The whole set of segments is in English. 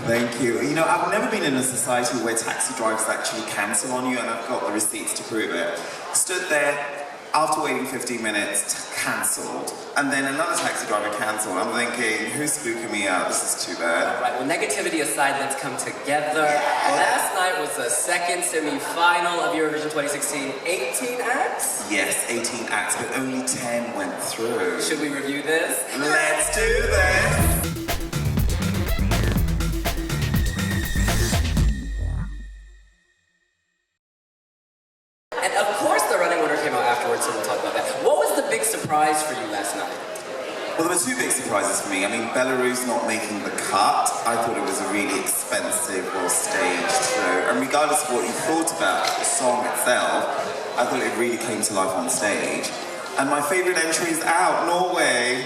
Thank you. You know, I've never been in a society where taxi drivers actually cancel on you, and I've got the receipts to prove it. Stood there, after waiting 15 minutes, cancelled. And then another taxi driver cancelled. I'm thinking, who's spooking me out? This is too bad. All right, well, negativity aside, let's come together. Last night was the second semi-final of Eurovision 2016. 18 acts? Yes, 18 acts, but only 10 went through. Should we review this? Let's do this! And of course the running order came out afterwards, so we'll talk about that. What was the big surprise for you last night? Well, there were two big surprises for me. I mean, Belarus not making the cut. I thought it was a really expensive, well-staged show. And regardless of what you thought about the song itself, I thought it really came to life on stage. And my favorite entry is out, Norway.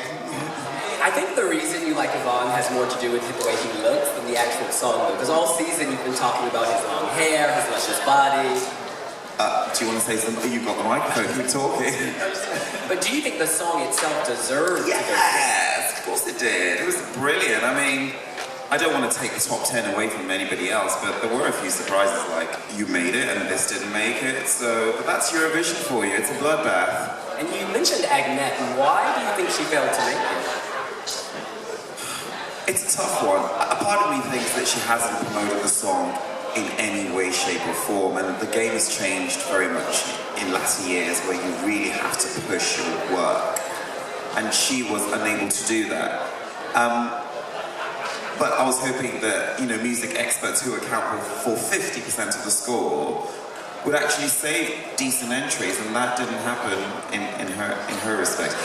I think the reason you like Yvonne has more to do with the way he looks than the actual song, though. Because all season you've been talking about his long hair, his luscious body. Do you want to say something? You've got the microphone, keep talking. But do you think the song itself deserved to go? Yes, of course it did. It was brilliant. I mean, I don't want to take the top 10 away from anybody else, but there were a few surprises, like you made it and this didn't make it. So, but that's Eurovision for you. It's a bloodbath. And you mentioned Agnete. Why do you think she failed to make it? It's a tough one. A part of me thinks that she hasn't promoted the song in any way, shape or form, and the game has changed very much in latter years where you really have to push your work, and she was unable to do that. But I was hoping that, you know, music experts who account for 50% of the score would actually save decent entries, and that didn't happen in her respect.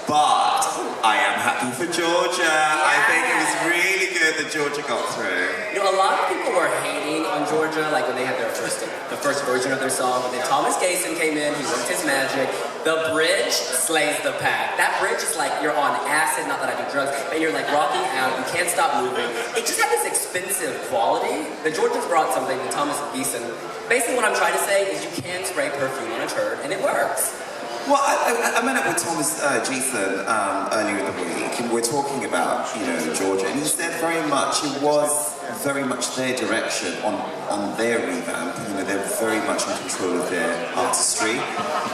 But I am happy for Georgia. Yeah. I think it was really good that Georgia got through. You know, a lot of people were hating on Georgia, like when they had the first version of their song. But then Thomas Gayson came in, he worked his magic. The bridge slays the pack. That bridge is like you're on acid, not that I do drugs, and you're like rocking out, you can't stop moving. It just had this expensive quality. The Georgians brought something to Thomas Gayson. Basically what I'm trying to say is you can spray perfume on a turd, and it works. Well, I met up with Thomas Gayson earlier in the week, and we're talking about, you know, Georgia, and he said very much it was very much their direction on their revamp. You know, they're very much in control of their artistry,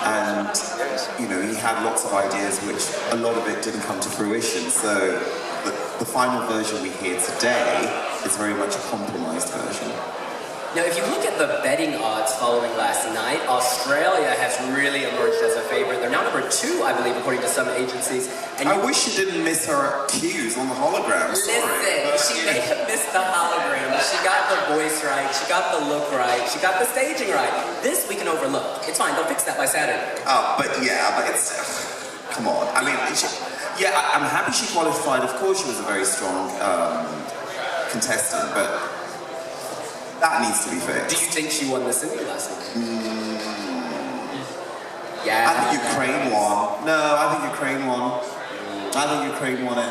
and you know, he had lots of ideas, which a lot of it didn't come to fruition. So the final version we hear today is very much a compromised version. Now, if you look at the betting odds following last night, Australia has really emerged as a favorite. They're now number 2, I believe, according to some agencies. And I wish she didn't miss her cues on the hologram. Listen, she may have missed the hologram. She got the voice right. She got the look right. She got the staging right. This we can overlook. It's fine. They'll fix that by Saturday. Oh, but it's... come on. I mean, I'm happy she qualified. Of course, she was a very strong contestant, but that needs to be fixed. Do you think she won the semi last night? Yeah. I think Ukraine won. No, I think Ukraine won. I think Ukraine won it.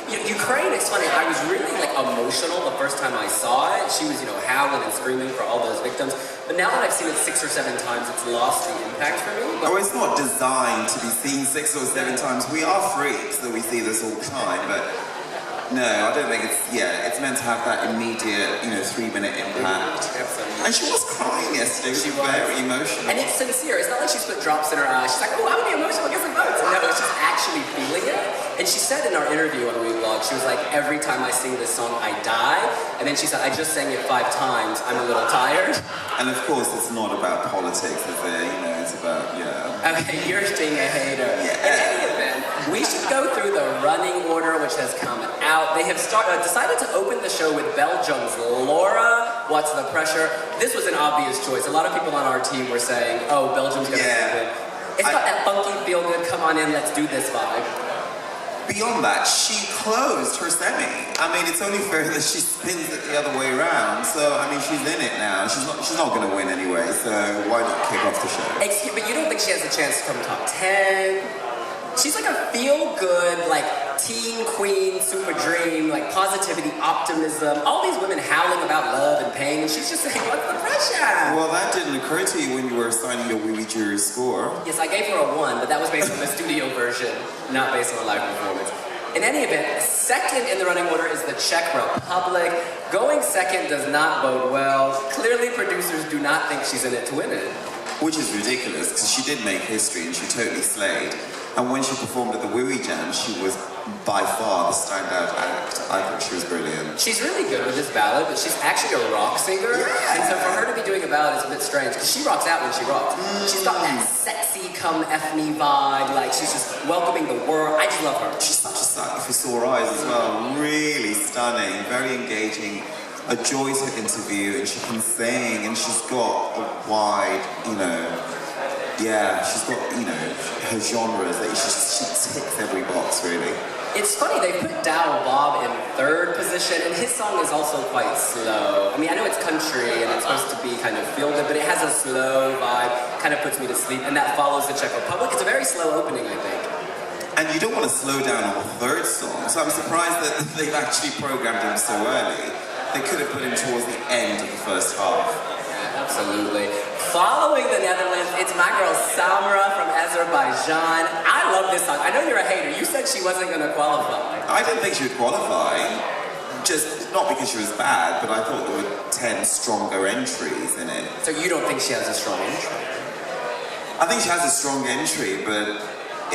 Ukraine, it's funny, I was really emotional the first time I saw it. She was, howling and screaming for all those victims. But now that I've seen it 6 or 7 times, it's lost the impact for me. Oh, it's not designed to be seen 6 or 7 times. We are freaks, so we see this all the time, but no, I don't think it's meant to have that immediate, 3-minute impact. Absolutely. And she was crying yesterday. She was very emotional. And it's sincere. It's not like she's put drops in her eyes. She's like, oh, I would be emotional, get some votes. No, she's actually feeling it. And she said in our interview on wiwibloggs, she was like, every time I sing this song, I die. And then she said, I just sang it 5 times. I'm a little tired. And of course, it's not about politics, is it? It's about, Okay, you're being a hater. Yeah. In any event, we should go through the running order, which has come out. They have decided to open the show with Belgium's Laura. What's the pressure? This was an obvious choice. A lot of people on our team were saying, oh, Belgium's going to win. It's got that funky, feel good, come on in, let's do this vibe. Beyond that, she closed her semi. I mean, it's only fair that she spins it the other way around. So, I mean, she's in it now. She's not going to win anyway, so why not kick off the show? But you don't think she has a chance to come top 10? She's like a feel-good, teen queen, super dream, positivity, optimism. All these women howling about love and pain, and she's just saying, what's the pressure? Well, that didn't occur to you when you were assigning your Wee Wee jury score. Yes, I gave her a 1, but that was based on the studio version, not based on a live performance. In any event, second in the running order is the Czech Republic. Going second does not bode well. Clearly, producers do not think she's in it to win it. Which is ridiculous, because she did make history and she totally slayed. And when she performed at the Wiwibloggs, she was by far the standout act. I thought she was brilliant. She's really good with this ballad, but she's actually a rock singer. Yeah. And so for her to be doing a ballad is a bit strange, because she rocks out when she rocks. She's got that sexy come F me vibe, like she's just welcoming the world. I just love her. She's such a sight for sore eyes as well. Really stunning, very engaging. A joy to interview, and she can sing, and she's got a wide, she's got, her genres that she ticks every box, really. It's funny, they put Dow Bob in third position, and his song is also quite slow. I mean, I know it's country, and it's supposed to be kind of feel-good, but it has a slow vibe, kind of puts me to sleep, and that follows the Czech Republic. It's a very slow opening, I think. And you don't want to slow down on the third song, so I'm surprised that they've actually programmed him so early. They could have put him towards the end of the first half. Yeah, absolutely. Following the Netherlands, it's my girl Samra from Azerbaijan. I love this song. I know you're a hater. You said she wasn't going to qualify. I didn't think she would qualify. Just not because she was bad, but I thought there were 10 stronger entries in it. So you don't think she has a strong entry? I think she has a strong entry, but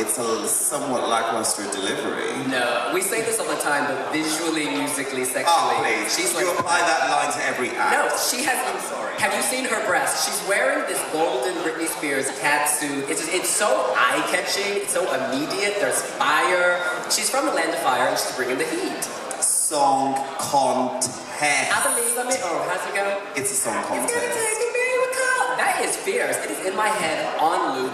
it's a somewhat lackluster delivery. No, we say this all the time, but visually, musically, sexually, Oh, please. she's You like... apply that line to every act. No, she has... I'm sorry. Have you seen her breast? She's wearing this golden Britney Spears cat suit. It's so eye-catching. It's so immediate. There's fire. She's from the land of fire, and she's bringing the heat. Song contest. I believe I'm it. Oh, how's it go? It's a song It's gonna contest. take a miracle. That is fierce. It is in my head on loop.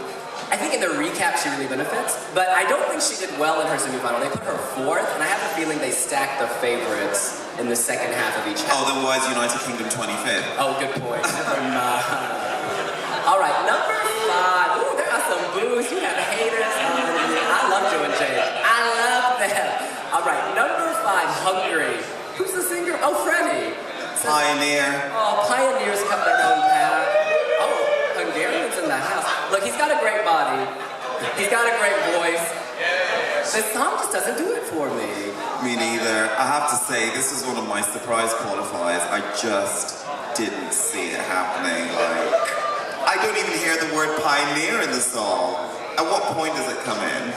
I think in the recap she really benefits, but I don't think she did well in her semifinal. They put her fourth, and I have a feeling they stacked the favorites in the second half of each half. Oh, then why is United Kingdom 25th? Oh, good point. Never mind. All right, number 5. Ooh, there are some boos. You have haters. I love Joe and Jay. I love them. All right, number 5, Hungary. Who's the singer? Oh, Freddie. Pioneer. Oh, pioneers cut their own path. Oh, Hungarians in the house. Look, he's got a great body. He's got a great voice. The song just doesn't do it for me. Me neither. I have to say, this is one of my surprise qualifiers. I just didn't see it happening. I don't even hear the word pioneer in the song. At what point does it come in?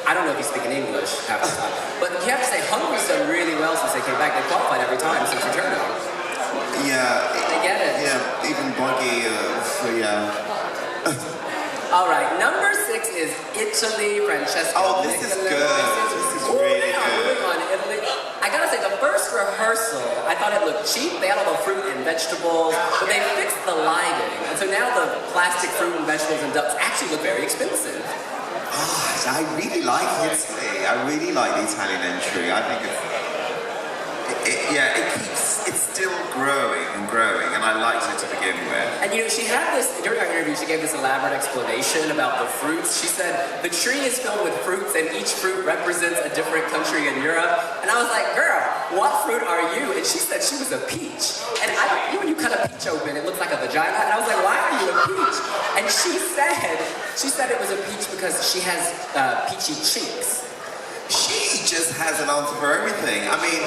I don't know if he's speaking English half the time. But you have to say, Hungary's done really well since they came back. They qualified every time since returning. Yeah. They get it. Yeah, even Buggy, All right, number 6 is Italy, Francesca. Oh, this is good. This is really good. Moving on, Italy. I gotta say, the first rehearsal, I thought it looked cheap. They had all the fruit and vegetables, but they fixed the lighting. And so now the plastic fruit and vegetables and ducks actually look very expensive. Oh, I really like Italy. I really like the Italian entry. I think it's still growing and growing, and I liked it to begin with. And she had this, during our interview, she gave this elaborate explanation about the fruits. She said, the tree is filled with fruits, and each fruit represents a different country in Europe. And I was like, girl, what fruit are you? And she said she was a peach. And when you cut a peach open, it looks like a vagina. And I was like, why are you a peach? And she said it was a peach because she has peachy cheeks. She just has an answer for everything. I mean,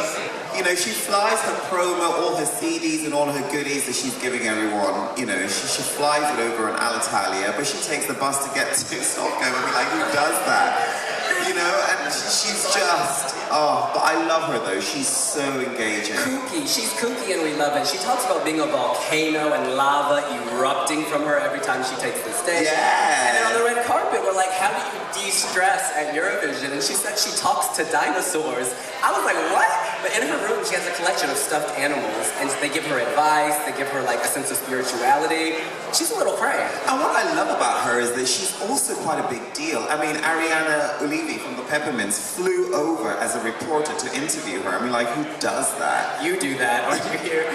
she flies her promo, all her CDs and all her goodies that she's giving everyone. She flies it over on Alitalia, but she takes the bus to get to Stockholm and be like, who does that? And she's just, but I love her though. She's so engaging. Kooky. She's kooky and we love it. She talks about being a volcano and lava erupting from her every time she takes the stage. Yeah. And then on the red carpet, we're like, how do you de-stress at Eurovision? And she said she talks to dinosaurs. I was like, what? But in her room, she has a collection of stuffed animals, and they give her advice, they give her a sense of spirituality. She's a little cray. And what I love about her is that she's also quite a big deal. I mean, Ariana Olivi from the Peppermints flew over as a reporter to interview her. I mean, who does that? You do that, aren't you here?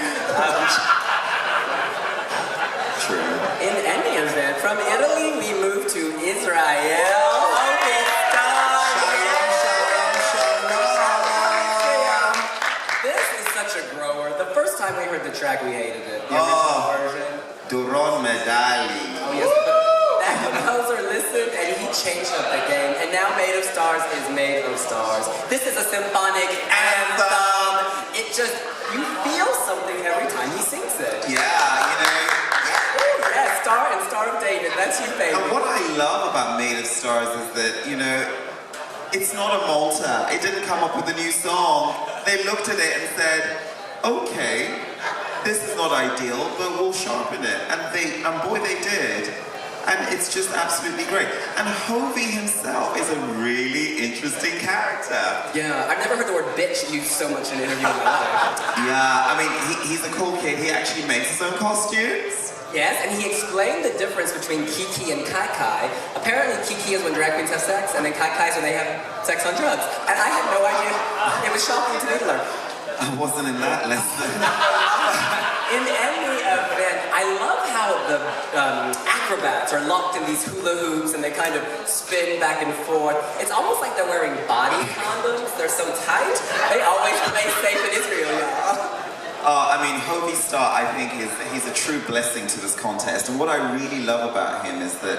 True. In any event, from Italy, we move to Israel. First time we heard the track, we hated it. The original version. Duron Medali. Oh yes, but that composer listened and and he changed up the game, and now Made of Stars is Made of Stars. This is a symphonic anthem. It just, you feel something every time he sings it. Yeah, you know. Ooh, yeah, Star and Star of David, that's your favorite. And what I love about Made of Stars is that, you know, it's not a Malta. It didn't come up with a new song. They looked at it and said, okay, this is not ideal, but we'll sharpen it. And boy, they did. And it's just absolutely great. And Hovey himself is a really interesting character. Yeah, I've never heard the word bitch used so much in an interview in my life. Yeah, I mean, he's a cool kid. He actually makes his own costumes. Yes, and he explained the difference between Kiki and Kai Kai. Apparently, Kiki is when drag queens have sex, and then Kai Kai is when they have sex on drugs. And I had no idea. It was shocking to me to learn. I wasn't in that lesson. In any event, I love how the acrobats are locked in these hula hoops and they kind of spin back and forth. It's almost like they're wearing body condoms. They're so tight. They always play safe in Israel, y'all. I mean, Hovey Star, I think, he's a true blessing to this contest. And what I really love about him is that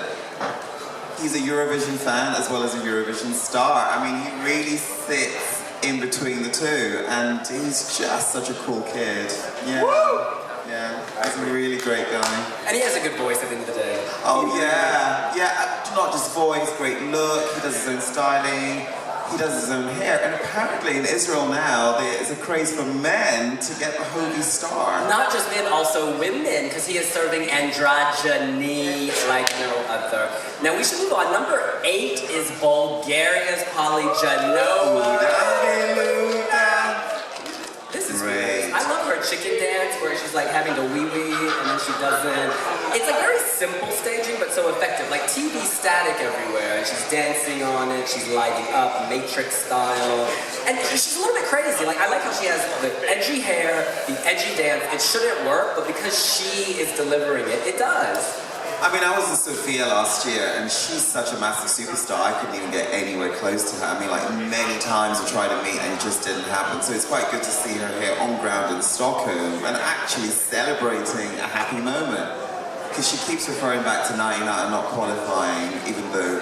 he's a Eurovision fan as well as a Eurovision star. I mean, he really sits in between the two, and he's just such a cool kid. Yeah. Woo! Yeah, he's a really great guy. And he has a good voice at the end of the day. Oh yeah, yeah, not just voice, great look, he does his own styling, he does his own hair, and apparently in Israel now there is a craze for men to get the Hovey Star. Not just men, also women, because he is serving androgyny like no other. Now we should move on. Number 8 is Bulgaria's Polyjanova. This is great. I love her chicken dance where she's like having the wee-wee and then she doesn't. It's like very simple staging but so effective. Like TV static everywhere. She's dancing on it, she's lighting up, Matrix style. And she's a little bit crazy. Like I like how she has the edgy hair, the edgy dance. It shouldn't work, but because she is delivering it, it does. I mean, I was in Sofia last year, and she's such a massive superstar, I couldn't even get anywhere close to her. I mean, like, many times I tried to meet, and it just didn't happen. So it's quite good to see her here on ground in Stockholm, and actually celebrating a happy moment. Because she keeps referring back to 99 and not qualifying, even though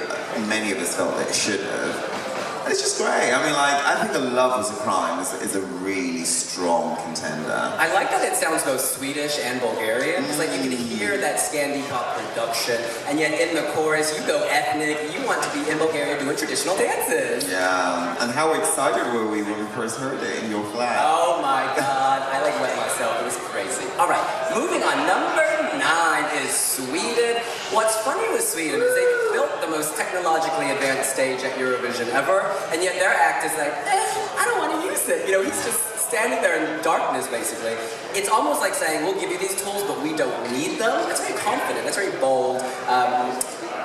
many of us felt that it should have. It's just great. I mean, like, I think The Love Was a Crime is a really strong contender. I like that it sounds both Swedish and Bulgarian. It's like you can hear that Scandi pop production, and yet in the chorus, you go ethnic. You want to be in Bulgaria doing traditional dances. Yeah, and how excited were we when we first heard it in your flat? Oh my God, I like wet myself. It was crazy. All right, moving on. Number 9 is Sweden. What's funny with Sweden is they built the most technologically advanced stage at Eurovision ever. And yet their act is like, I don't want to use it. You know, he's just standing there in darkness, basically. It's almost like saying, we'll give you these tools, but we don't need them. That's very confident. That's very bold.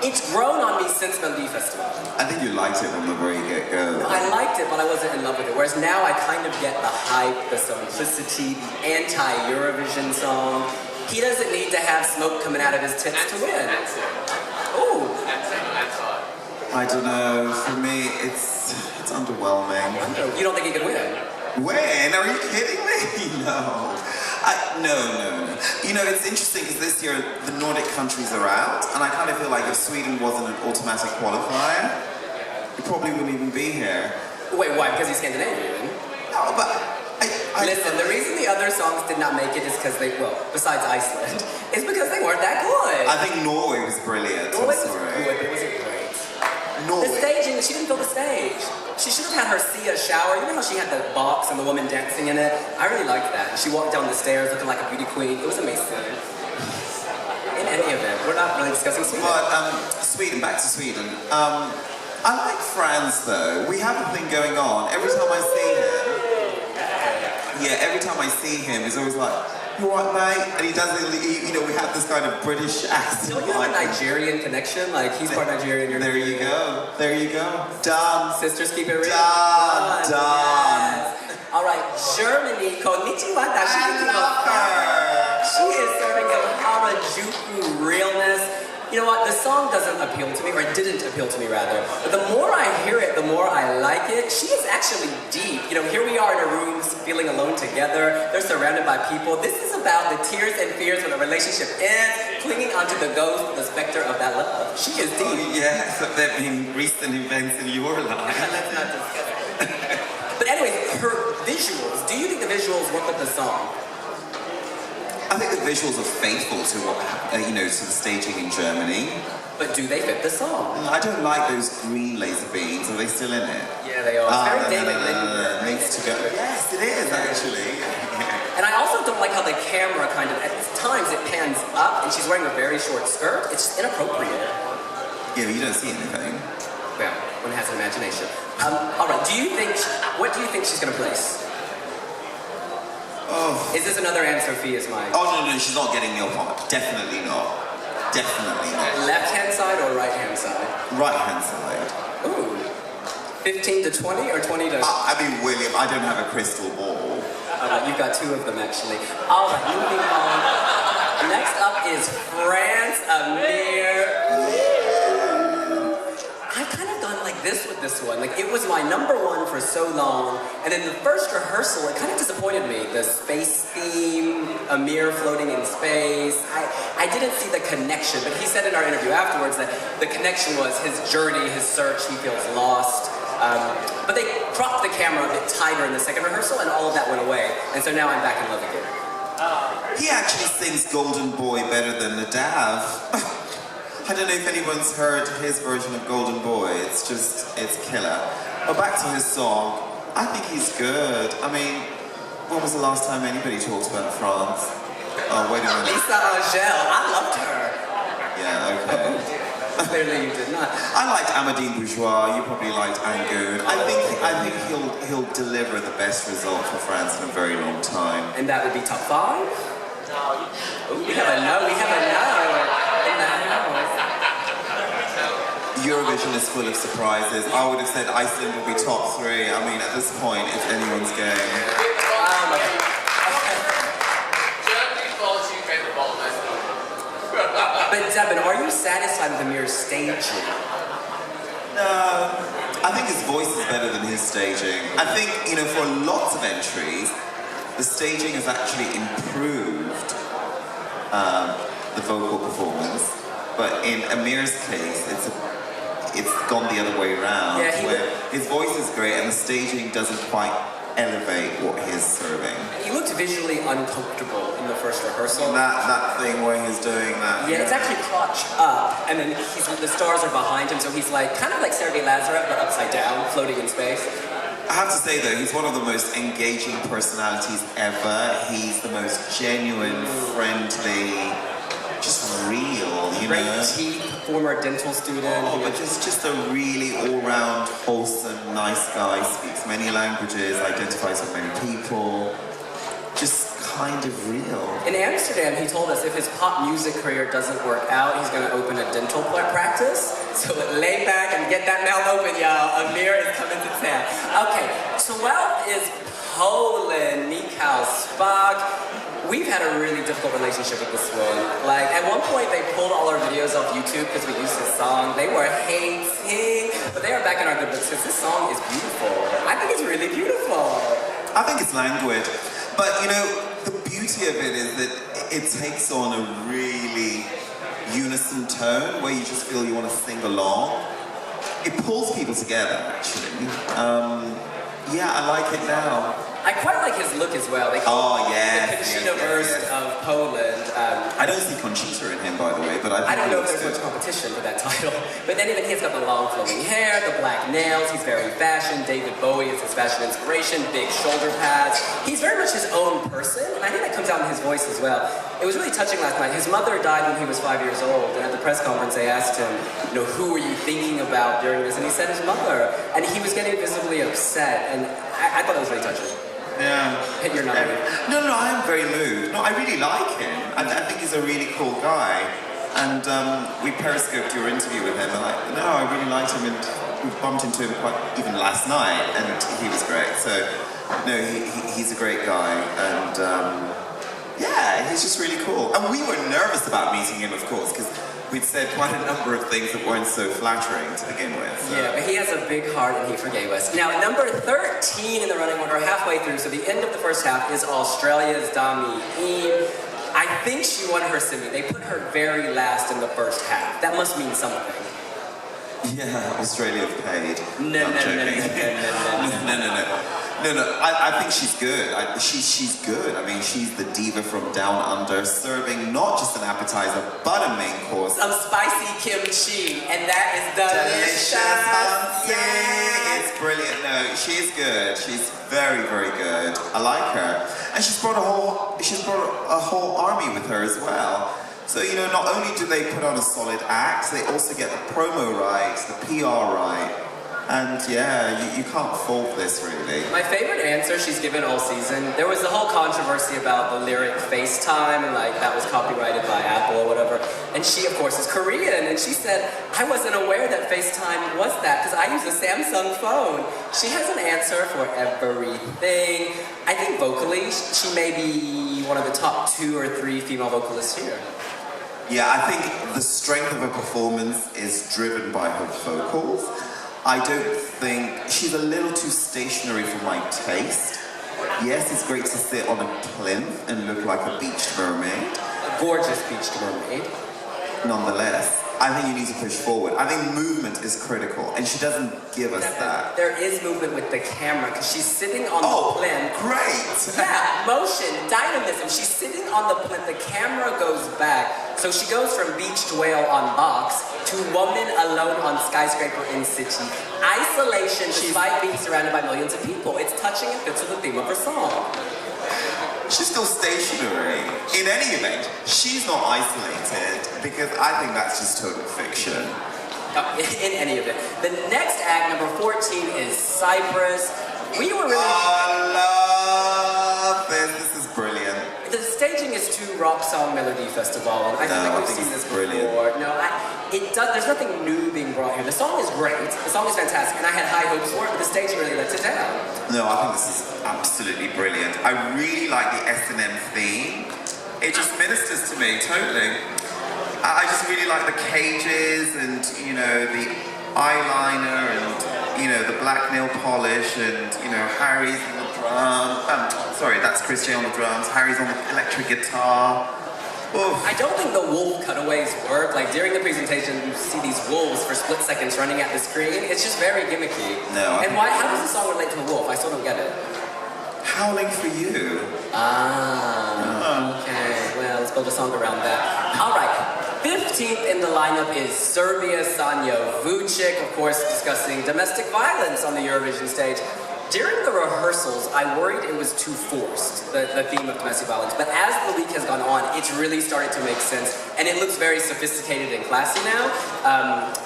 It's grown on me since Melody Festival. I think you liked it from the very get-go. No, I liked it, but I wasn't in love with it. Whereas now I kind of get the hype, the simplicity, the anti-Eurovision song. He doesn't need to have smoke coming out of his tits to win. Ooh. I don't know. For me, it's underwhelming. You don't think he could win? Win? Are you kidding me? No. No. You know, it's interesting because this year the Nordic countries are out, and I kind of feel like if Sweden wasn't an automatic qualifier, it probably wouldn't even be here. Wait, why? Because he's Scandinavian? No, but Listen, the reason the other songs did not make it is because they, well, besides Iceland, is because they weren't that good. I think Norway was brilliant. Norway was good, but it wasn't great. Norway. The staging, she didn't fill the stage. She should have had her Sia shower. You know how she had the box and the woman dancing in it? I really liked that. She walked down the stairs looking like a beauty queen. It was amazing. In any event, we're not really discussing Sweden. But Sweden, back to Sweden. I like France though. We have a thing going on. Every time I see him, every time I see him, he's always like, you what, mate? And he doesn't, you know, we have this kind of British accent. Don't you have a Nigerian connection? Like, he's part Nigerian, you're There you go. There you go. Done. Sisters keep it real. Done. Yes. All right, Germany. Konnichiwa. I love her. She is serving a Harajuku realness. You know what? The song doesn't appeal to me, or it didn't appeal to me rather. But the more I hear it, the more I like it. She is actually deep. You know, here we are in a room feeling alone together. They're surrounded by people. This is about the tears and fears when a relationship ends, clinging onto the ghost, the specter of that love. She is deep. Oh, yeah, so there have been recent events in your life. Let's not discuss it. But anyways, her visuals. Do you think the visuals work with the song? I think the visuals are faithful to what, to the staging in Germany. But do they fit the song? I don't like those green laser beams. Are they still in it? Yeah, they are. It's very David Lynch. Needs to go. Yes, it is actually. And I also don't like how the camera kind of, at times it pans up and she's wearing a very short skirt. It's just inappropriate. Yeah, but you don't see anything. Well, one has an imagination. All right, what do you think she's going to place? Oh. Is this another Anne Sophia's mic? Oh, no, she's not getting your part. Definitely not. Definitely not. Left-hand side or right-hand side? Right-hand side. Ooh. 15 to 20 or 20 to... I mean, William, I don't have a crystal ball. You've got two of them, actually. All right, moving on. Next up is France Amir. I've kind of gone like this with this one. Like, it was my number one for so long, and then the first rehearsal, it kind of disappointed me. The space theme, Amir floating in space. I didn't see the connection, but he said in our interview afterwards that the connection was his journey, his search, he feels lost. But they dropped the camera a bit tighter in the second rehearsal, and all of that went away. And so now I'm back in love again. He actually sings Golden Boy better than Nadav. I don't know if anyone's heard his version of Golden Boy. It's killer. But back to his song, I think he's good. I mean, when was the last time anybody talked about France? Oh, wait a minute. Lisa Angel, I loved her. Yeah, okay. Clearly you did not. I liked Amadine Bourgeois, you probably liked Angoon. I think he'll deliver the best result for France in a very long time. And that would be top 5? Ooh, we have a no in the house. Eurovision is full of surprises. I would have said Iceland would be top 3. I mean, at this point, it's anyone's game. But Devin, are you satisfied with Amir's staging? No, I think his voice is better than his staging. I think, for lots of entries, the staging has actually improved the vocal performance. But in Amir's case, it's gone the other way around, yeah, where his voice is great and the staging doesn't quite elevate what he's serving. He looked visually uncomfortable in the first rehearsal. That thing where he's doing that. Yeah, it's actually crotch up, and then the stars are behind him, so he's like, kind of like Sergei Lazarev, but upside down, floating in space. I have to say though, he's one of the most engaging personalities ever. He's the most genuine, friendly, just real, Great teeth, former dental student. Oh, but just a really all-round, wholesome, nice guy. Speaks many languages, identifies with many people. Just kind of real. In Amsterdam, he told us if his pop music career doesn't work out, he's going to open a dental practice. So lay back and get that mouth open, y'all. Amir is coming to town. Okay, 12 is Poland, Michał Spock. We've had a really difficult relationship with this one. Like, at one point, they pulled all our videos off YouTube because we used this song. They were hating, but they are back in our good books because this song is beautiful. I think it's really beautiful. I think it's languid. But, the beauty of it is that it takes on a really unison tone where you just feel you want to sing along. It pulls people together, actually. Yeah, I like it now. I quite like his look as well. They call the Conchita verse of Poland. I don't see Conchita in him, by the way, but I don't know if there's much competition for that title. But then even he's got the long flowing hair, the black nails, he's very fashion. David Bowie is his fashion inspiration, big shoulder pads. He's very much his own person, and I think that comes out in his voice as well. It was really touching last night. His mother died when he was 5 years old, and at the press conference they asked him, who were you thinking about during this? And he said his mother. And he was getting visibly upset, and I thought it was really touching. Yeah. Hit your number. No, I am very moved. No, I really like him. I think he's a really cool guy. And we periscoped your interview with him, and I really liked him, and we bumped into him quite even last night, and he was great. So, no, he's a great guy, and yeah, he's just really cool. And we were nervous about meeting him, of course, because we'd said quite a number of things that weren't so flattering to begin with. So. Yeah, but he has a big heart and he forgave us. Now, number 13 in the running order, halfway through, so the end of the first half, is Australia's Dami Eam. I think she won her semi. They put her very last in the first half. That must mean something. Yeah, Australia have paid. No. I think she's good. She's good. I mean, she's the diva from down under, serving not just an appetizer, but a main course. Some spicy kimchi, and that is delicious. Yeah, it's brilliant. No, she's good. She's very, very good. I like her, and she's brought a whole army with her as well. So, you know, not only do they put on a solid act, they also get the promo right, the PR right. And yeah, you can't fault this really. My favorite answer she's given all season, there was the whole controversy about the lyric FaceTime, and like that was copyrighted by Apple or whatever. And she, of course, is Korean, and she said, I wasn't aware that FaceTime was that because I use a Samsung phone. She has an answer for everything. I think vocally, she may be one of the top 2 or 3 female vocalists here. Yeah, I think the strength of her performance is driven by her vocals. I don't think she's a little too stationary for my taste. Yes, it's great to sit on a plinth and look like a beached mermaid. A gorgeous beached mermaid. Nonetheless, I think you need to push forward. I think movement is critical, and she doesn't give us that. There is movement with the camera, because she's sitting on the plinth. Great! Yeah, motion, dynamism. She's sitting on the plinth, the camera goes back. So she goes from beached whale on box to woman alone on skyscraper in city. Isolation, despite being surrounded by millions of people. It's touching and fits with the theme of her song. She's still stationary. In any event, she's not isolated, because I think that's just total fiction. In any event. The next act, number 14, is Cyprus. We were really... I love this. This is brilliant. The staging is to Rock Song Melody Festival, and I feel like we've seen this before. No, there's nothing new being brought here. The song is great. The song is fantastic, and I had high hopes for it, but the staging really lets it down. No, I think this is absolutely brilliant. I really like the S&M theme. It just ministers to me, totally. I just really like the cages and, you know, the eyeliner and, you know, the black nail polish and, you know, Harry's on the drums. Sorry, that's Chris J on the drums. Harry's on the electric guitar. Oof. I don't think the wolf cutaways work. Like during the presentation, you see these wolves for split seconds running at the screen. It's just very gimmicky. No. And why? How does the song relate to a wolf? I still don't get it. Howling for You. Okay. Well, let's build a song around that. All right. 15th in the lineup is Serbia Sanja Vucic, of course, discussing domestic violence on the Eurovision stage. During the rehearsals, I worried it was too forced, the theme of domestic violence. But as the week has gone on, it's really started to make sense. And it looks very sophisticated and classy now.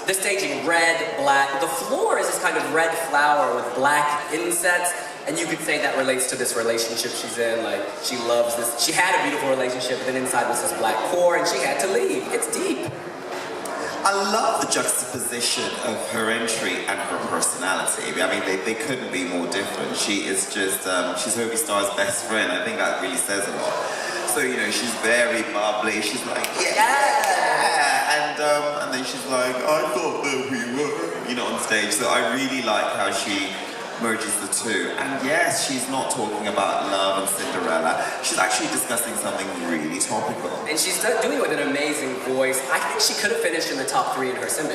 The staging, red, black. The floor is this kind of red flower with black insets. And you could say that relates to this relationship she's in. Like, she loves this. She had a beautiful relationship, but then inside was this black core, and she had to leave. It's deep. I love the juxtaposition of her entry and her personality. I mean, they couldn't be more different. She is just, she's Hobie Star's best friend. I think that really says a lot. So, you know, she's very bubbly. She's like, yeah. And then she's like, I thought that we were, you know, on stage. So I really like how she merges the two. And yes, she's not talking about love and Cinderella. She's actually discussing something really topical. And she's doing it with an amazing voice. I think she could have finished in the top 3 in her semi.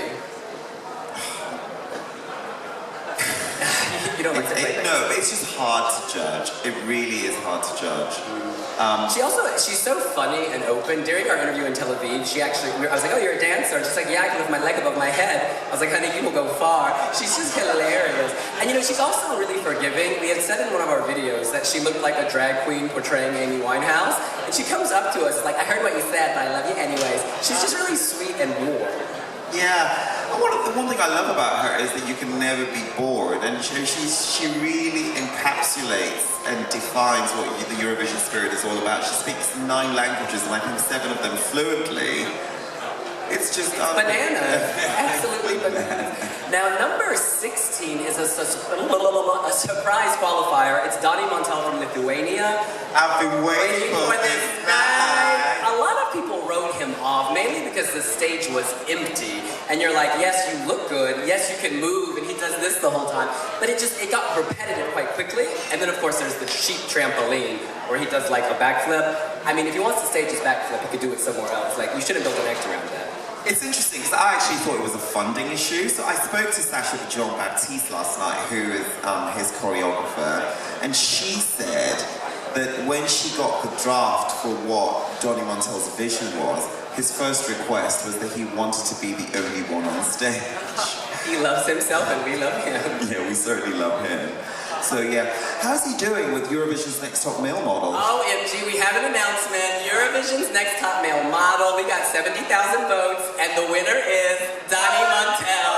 You don't like to play that. No, it's just hard to judge. It really is hard to judge. She's so funny and open. During our interview in Tel Aviv, I was like, oh, you're a dancer? And she's like, yeah, I can lift my leg above my head. I was like, honey, you will go far. She's just hilarious. And you know, she's also really forgiving. We had said in one of our videos that she looked like a drag queen portraying Amy Winehouse. And she comes up to us like, I heard what you said, but I love you anyways. She's just really sweet and warm. Yeah. The one thing I love about her is that you can never be bored, and she really encapsulates and defines what the Eurovision spirit is all about. She speaks 9 languages, and I think 7 of them fluently. It's just bananas. Absolutely bananas. Now, number 16 is a surprise qualifier. It's Donny Montel from Lithuania. I've been waiting for this night. A lot of people wrote him off, mainly because because the stage was empty. And you're like, yes, you look good, yes, you can move, and he does this the whole time. But it got repetitive quite quickly. And then of course there's the cheap trampoline where he does like a backflip. I mean, if he wants to stage his backflip, he could do it somewhere else. Like, you shouldn't build an act around that. It's interesting because I actually thought it was a funding issue. So I spoke to Sasha Jean-Baptiste last night, who is his choreographer, and she said that when she got the draft for what Donny Montel's vision was, his first request was that he wanted to be the only one on stage. He loves himself and we love him. Yeah, we certainly love him. So yeah, how's he doing with Eurovision's Next Top Male Model? OMG, we have an announcement. Eurovision's Next Top Male Model. We got 70,000 votes, and the winner is Donny Montel.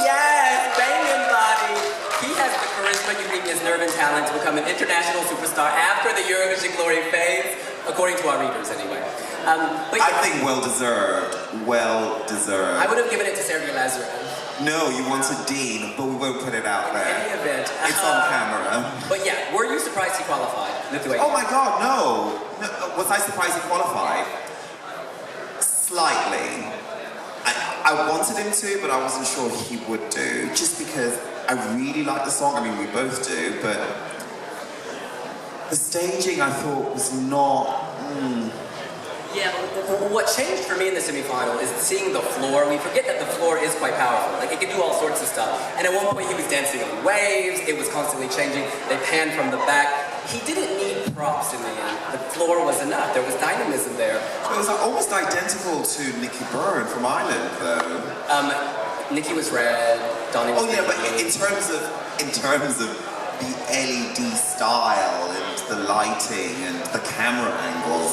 Yes, banging body. He has the charisma, uniqueness, nerve, and talent to become an international superstar after the Eurovision glory fades, according to our readers anyway. But I think well-deserved. Well-deserved. I would have given it to Sergei Lazarev. No, you wanted Dean, but we won't put it out there. In any event. It's on camera. But yeah, were you surprised he qualified? Oh my god, no. Was I surprised he qualified? Slightly. I wanted him to, but I wasn't sure he would do. Just because I really like the song. I mean, we both do, but the staging I thought was not... Yeah, what changed for me in the semifinal is seeing the floor. We forget that the floor is quite powerful. Like, it can do all sorts of stuff. And at one point he was dancing on waves, it was constantly changing. They panned from the back. He didn't need props in the end. The floor was enough. There was dynamism there. It was almost identical to Nicky Byrne from Ireland, though. Nicky was red, Donny was but in terms of the LED style and the lighting and the camera angles,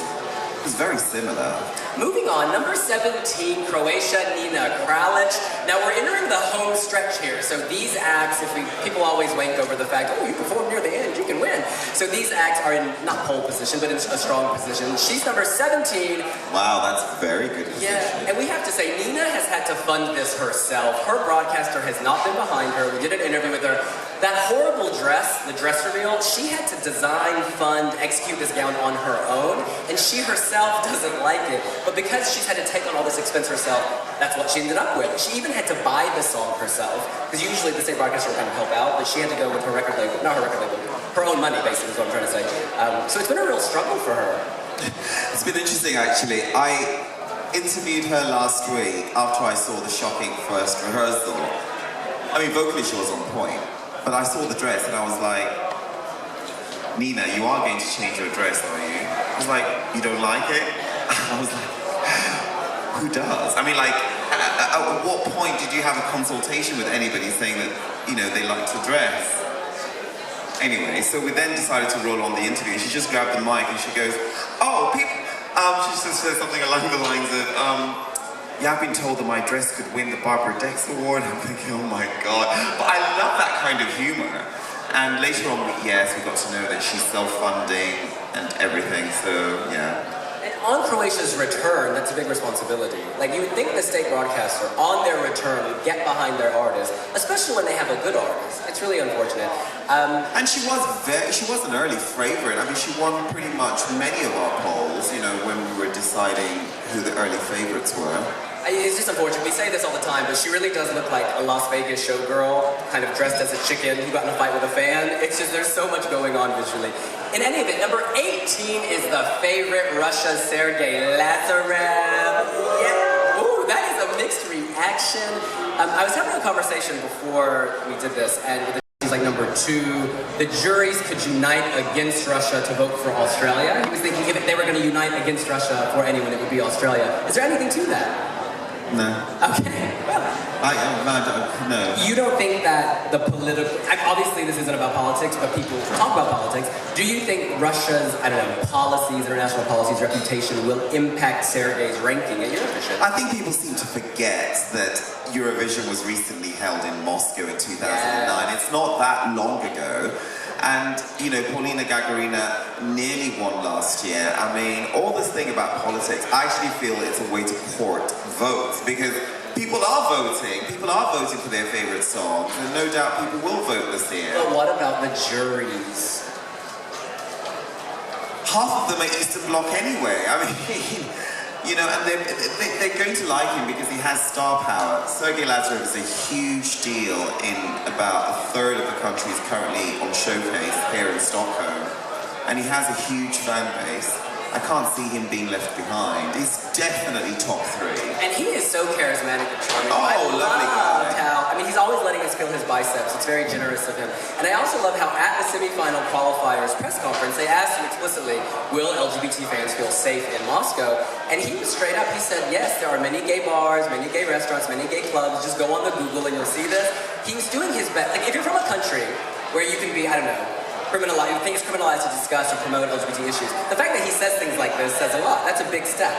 it was very similar. Moving on, number 17, Croatia, Nina Kralic. Now we're entering the home stretch here. So these acts, people always wank over the fact, oh, you perform near the end, you can win. So these acts are in, not pole position, but in a strong position. She's number 17. Wow, that's very good position. Yeah, and we have to say, Nina has had to fund this herself. Her broadcaster has not been behind her. We did an interview with her. That horrible dress, the dress reveal, she had to design, fund, execute this gown on her own, and she herself doesn't like it. But because she's had to take on all this expense herself, that's what she ended up with. She even had to buy the song herself, because usually the state broadcaster will kind of help out, but she had to go with her record label, not her record label, her own money basically is what I'm trying to say. So it's been a real struggle for her. It's been interesting actually. I interviewed her last week after I saw the shocking first rehearsal. I mean, vocally she was on point, but I saw the dress and I was like, Nina, you are going to change your dress, are you? I was like, you don't like it? I was like, who does? I mean, like, at what point did you have a consultation with anybody saying that, you know, they like to dress? Anyway, so we then decided to roll on the interview. She just grabbed the mic and she goes, oh, people, she just said something along the lines of, yeah, I've been told that my dress could win the Barbara Dex Award. I'm thinking, oh my God. But I love that kind of humor. And later on, yes, we got to know that she's self-funding and everything, so yeah. And on Croatia's return, that's a big responsibility. Like, you would think the state broadcaster, on their return, would get behind their artist, especially when they have a good artist. It's really unfortunate. And she was an early favorite. I mean, she won pretty much many of our polls, you know, when we were deciding who the early favorites were. It's just unfortunate. We say this all the time, but she really does look like a Las Vegas showgirl, kind of dressed as a chicken who got in a fight with a fan. It's just, there's so much going on visually. In any event, number 18 is the favorite, Russia, Sergei Lazarev. Yeah. Ooh, that is a mixed reaction. I was having a conversation before we did this, and he's like, number 2, the juries could unite against Russia to vote for Australia. He was thinking if they were going to unite against Russia for anyone, it would be Australia. Is there anything to that? No. Okay. No. You don't think that the political... Obviously, this isn't about politics, but people talk about politics. Do you think Russia's, I don't know, policies, international policies, reputation will impact Sergei's ranking at Eurovision? I think people seem to forget that Eurovision was recently held in Moscow in 2009. Yeah. It's not that long ago. And, you know, Paulina Gagarina nearly won last year. I mean, all this thing about politics, I actually feel it's a way to court votes, because people are voting. People are voting for their favorite songs, and no doubt people will vote this year. But what about the juries? Half of them are Eastern Bloc anyway. I mean, You know, and they're going to like him because he has star power. Sergei Lazarev is a huge deal in about a third of the countries currently on Showcase here in Stockholm. And he has a huge fan base. I can't see him being left behind. He's definitely top 3. And he is so charismatic and charming. Lovely guy. He's always letting us feel his biceps. It's very generous of him. And I also love how at the semifinal qualifiers press conference, they asked him explicitly, will LGBT fans feel safe in Moscow? And he was straight up, he said, yes, there are many gay bars, many gay restaurants, many gay clubs. Just go on the Google and you'll see this. He was doing his best. Like, if you're from a country where you can be, I don't know, criminalized, you think it's criminalized to discuss or promote LGBT issues. The fact that he says things like this says a lot. That's a big step.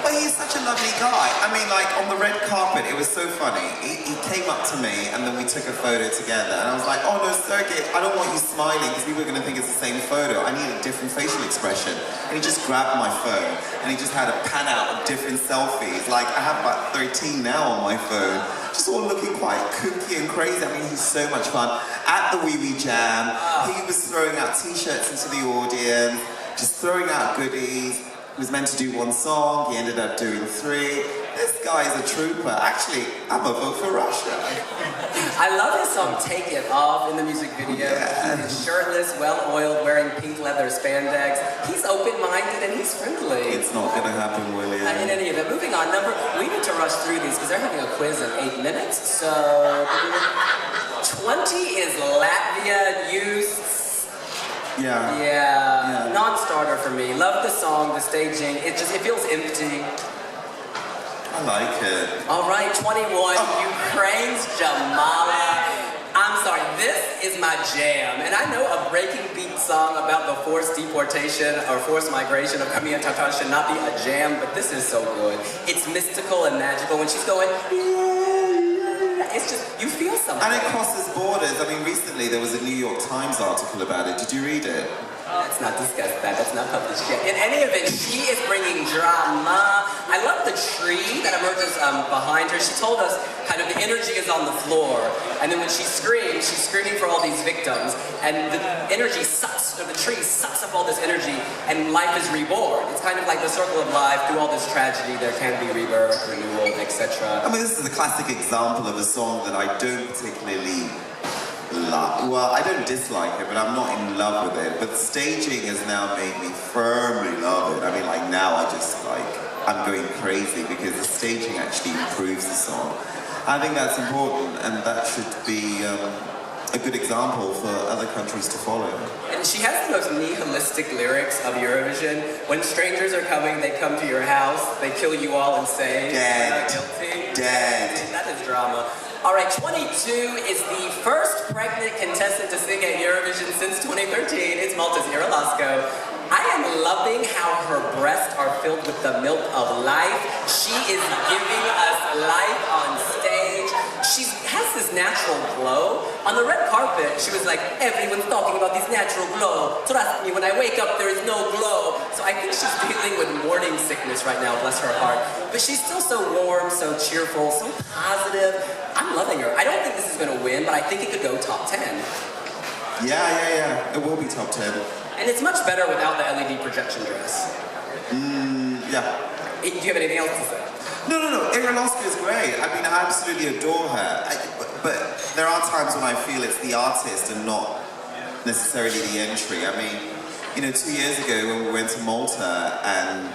But he's such a lovely guy. I mean, like, on the red carpet, it was so funny. He came up to me, and then we took a photo together. And I was like, oh no, Sergey, I don't want you smiling, because people are going to think it's the same photo. I need a different facial expression. And he just grabbed my phone, and he just had a pan out of different selfies. Like, I have about 13 now on my phone. Just all looking quite kooky and crazy. I mean, he's so much fun. At the Wee Wee Jam, he was throwing out t-shirts into the audience, just throwing out goodies. He was meant to do 1 song, he ended up doing 3. This guy is a trooper. Actually, I'm a vote for Russia. I love his song Take It Off in the music video. Yeah. He's shirtless, well-oiled, wearing pink leather spandex. He's open-minded and he's friendly. It's not gonna happen, William. In any event, moving on, we need to rush through these because they're having a quiz in 8 minutes. So, 20 is Latvia, youth. Yeah. Non-starter for me. Love the song, the staging. It feels empty. I like it. All right, 21, Ukraine's Jamala. I'm sorry, this is my jam. And I know a breaking beat song about the forced deportation or forced migration of Crimean Tatars should not be a jam, but this is so good. It's mystical and magical when she's going, it's just, you feel something. And it crosses borders. I mean, recently there was a New York Times article about it. Did you read it? Let's not discuss that. That's not published yet. In any event, she is bringing drama. I love the tree that emerges behind her. She told us kind of the energy is on the floor. And then when she screams, she's screaming for all these victims. And the energy sucks, or the tree sucks up all this energy, and life is reborn. It's kind of like the circle of life. Through all this tragedy, there can be rebirth, renewal, etc. I mean, this is a classic example of a song that I don't particularly love. Well, I don't dislike it, but I'm not in love with it. But staging has now made me firmly love it. I mean, like, now I'm going crazy because the staging actually improves the song. I think that's important, and that should be a good example for other countries to follow. And she has the most nihilistic lyrics of Eurovision. When strangers are coming, they come to your house, they kill you all and say, dead. You're not guilty. Dead. That is drama. All right, 22 is the first pregnant contestant to sing at Eurovision since 2013. It's Malta's Eurofan. I am loving how her breasts are filled with the milk of life. She is giving us life on stage. She has this natural glow. On the red carpet, she was like, everyone's talking about this natural glow. Trust me, when I wake up, there is no glow. So I think she's dealing with morning sickness right now, bless her heart. But she's still so warm, so cheerful, so positive. I'm loving her. I don't think this is going to win, but I think it could go top 10. Yeah. It will be top 10. And it's much better without the LED projection dress. Yeah. Do you have anything else to say? No. Eurofan is great. I mean, I absolutely adore her. But there are times when I feel it's the artist and not necessarily the entry. I mean, 2 years ago when we went to Malta and,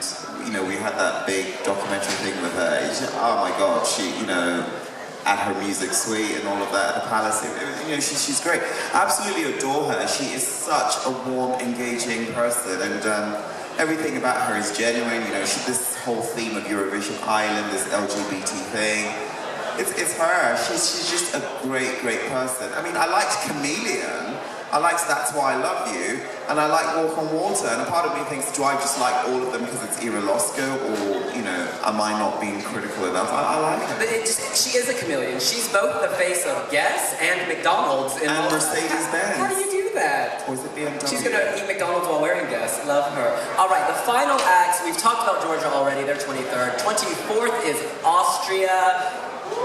we had that big documentary thing with her. Oh my God, she, at her music suite and all of that at the palace. She's great. I absolutely adore her. She is such a warm, engaging person, and everything about her is genuine. This whole theme of Eurovision Island, this LGBT thing, it's her. She's just a great person. I mean, I liked Chameleon. I liked That's Why I Love You, and I like Walk on Water, and a part of me thinks, do I just like all of them because it's Eurofan, or, am I not being critical enough? I like her. But she is a chameleon. She's both the face of Guess and McDonald's. And Mercedes-Benz. How do you do that? Or is it BMW? She's going to eat McDonald's while wearing Guess. Love her. All right, the final acts, we've talked about Georgia already. They're 23rd. 24th is Austria.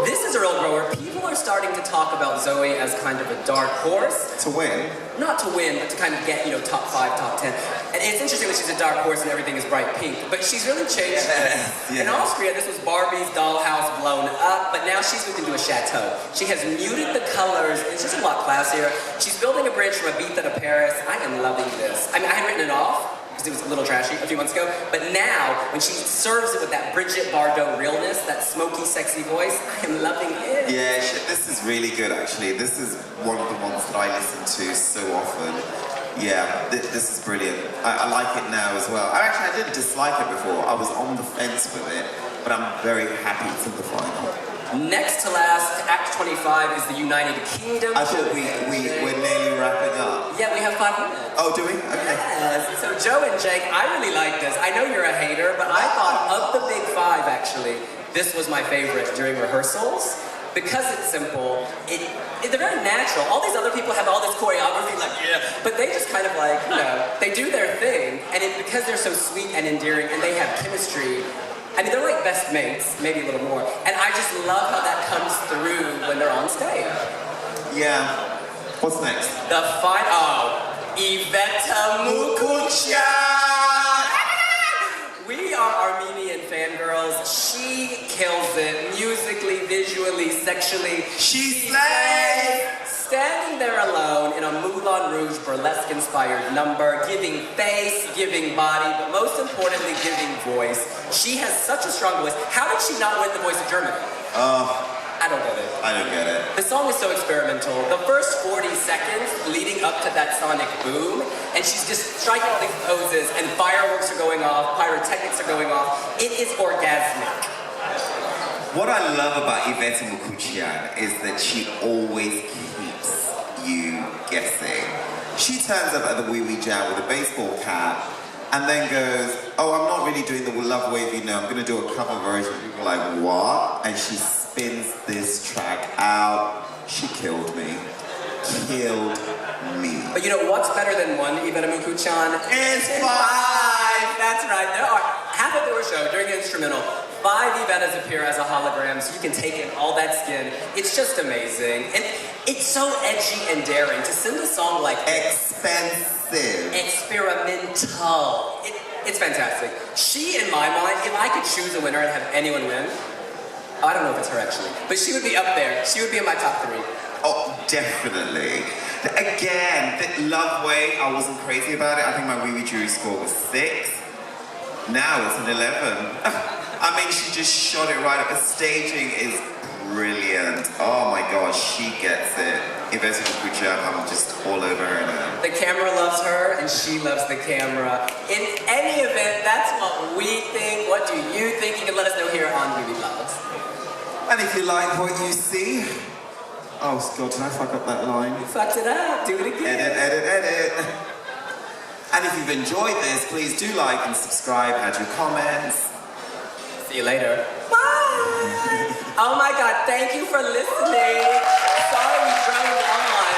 This is a real grower. People are starting to talk about Zoe as kind of a dark horse. To win? Not to win, but to kind of get, top 5, top 10. And it's interesting that she's a dark horse and everything is bright pink, but she's really changed this. Yeah. In Austria, this was Barbie's dollhouse blown up, but now she's moved into a chateau. She has muted the colors. It's just a lot classier. She's building a bridge from Ibiza to Paris. I am loving this. I mean, I had written it off, because it was a little trashy a few months ago, but now, when she serves it with that Brigitte Bardot realness, that smoky, sexy voice, I am loving it. Yeah, this is really good actually. This is one of the ones that I listen to so often. Yeah, this is brilliant. I like it now as well. I didn't dislike it before. I was on the fence with it, but I'm very happy for the final. Next to last, Act 25 is the United Kingdom. I thought we're nearly wrapping up. Yeah, we have 5 minutes. Oh, do we? Okay. Yes. So Joe and Jake, I really like this. I know you're a hater, but I thought of the big 5 actually, this was my favorite during rehearsals. Because it's simple, they're very natural. All these other people have all this choreography, like, but they just kind of like, they do their thing, and because they're so sweet and endearing, and they have chemistry, I mean, they're like best mates, maybe a little more, and I just love how that comes through when they're on stage. Yeah. What's next? The final, Iveta Mukuchyan! We are Armenian fangirls. She kills it, musically, visually, sexually. She slays! Standing there alone in a Moulin Rouge burlesque-inspired number, giving face, giving body, but most importantly, giving voice. She has such a strong voice. How did she not win the Voice of Germany? I don't get it. I don't get it. The song is so experimental. The first 40 seconds leading up to that sonic boom, and she's just striking all these poses, and fireworks are going off, pyrotechnics are going off. It is orgasmic. What I love about Iveta Mukuchyan is that she always keeps you guessing. She turns up at the Wee Wee Jam with a baseball cap and then goes, oh, I'm not really doing the Love Wavy, no, I'm going to do a cover version. People are like, what? And she spins this track out. She killed me. Killed me. But you know what's better than one Iveta Mukuchyan? It's 5! That's right. There are half of the show during the instrumental. 5 Ivetas appear as a hologram, so you can take in all that skin. It's just amazing. And it's so edgy and daring to sing a song like expensive. Experimental. It's fantastic. She, in my mind, if I could choose a winner and have anyone win, I don't know if it's her actually, but she would be up there. She would be in my top 3. Oh, definitely. Again, the Love Way, I wasn't crazy about it. I think my Wee Wee jury score was 6. Now it's an 11. I mean, she just shot it right up. The staging is brilliant. Oh my gosh, she gets it. Iveta Mukuchyan, I'm just all over her now. The camera loves her, and she loves the camera. In any event, that's what we think. What do you think? You can let us know here on wiwibloggs. And if you like what you see... Oh, God, did I fuck up that line? You fucked it up. Do it again. Edit. And if you've enjoyed this, please do like and subscribe, add your comments. See you later. Bye! Oh my God, thank you for listening. Sorry we drowned online.